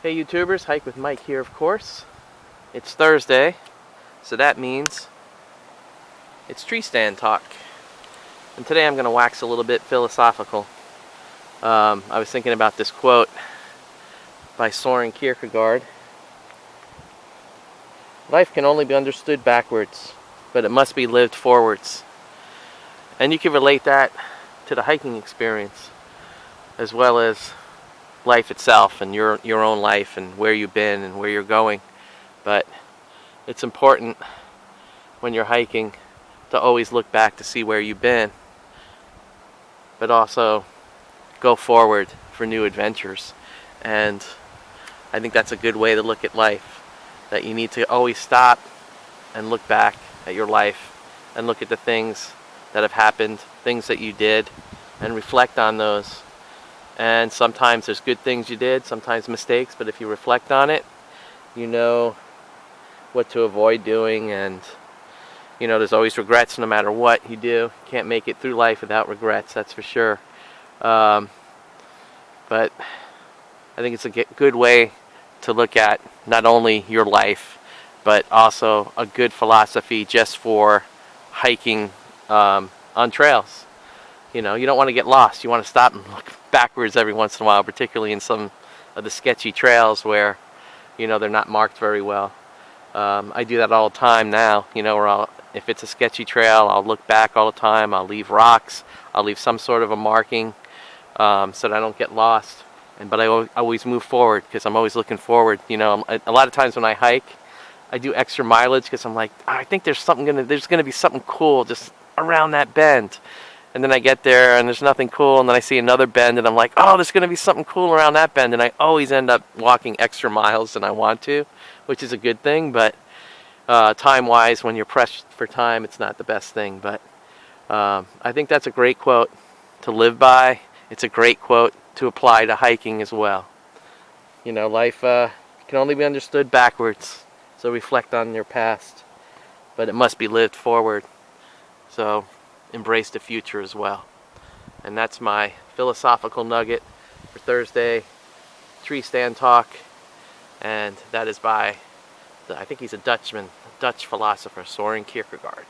Hey YouTubers, Hike with Mike here of course. It's Thursday, so that means it's tree stand talk. And today I'm going to wax a little bit philosophical. I was thinking about this quote by Soren Kierkegaard. Life can only be understood backwards, but it must be lived forwards. And you can relate that to the hiking experience, as well as life itself and your own life and where you've been and where you're going. But it's important when you're hiking to always look back to see where you've been, but also go forward for new adventures. And I think that's a good way to look at life, that you need to always stop and look back at your life and look at the things that have happened, things that you did, and reflect on those. And sometimes there's good things you did, sometimes mistakes, but if you reflect on it, you know what to avoid doing, and there's always regrets no matter what you do. You can't make it through life without regrets, that's for sure. But I think it's a good way to look at not only your life, but also a good philosophy just for hiking on trails. You don't want to get lost. You want to stop and look backwards every once in a while, particularly in some of the sketchy trails where, they're not marked very well. I do that all the time now, where if it's a sketchy trail, I'll look back all the time. I'll leave rocks. I'll leave some sort of a marking so that I don't get lost. But I always move forward because I'm always looking forward. A lot of times when I hike, I do extra mileage because I'm like, I think there's going to be something cool just around that bend. And then I get there and there's nothing cool, and then I see another bend and I'm like, oh, there's going to be something cool around that bend, and I always end up walking extra miles than I want to, which is a good thing, but time-wise, when you're pressed for time, it's not the best thing. But I think that's a great quote to live by. It's a great quote to apply to hiking as well. Life can only be understood backwards, so reflect on your past, but it must be lived forward. So embrace the future as well. And that's my philosophical nugget for Thursday tree stand talk. And that is by, I think he's a Dutchman, Dutch philosopher, Soren Kierkegaard.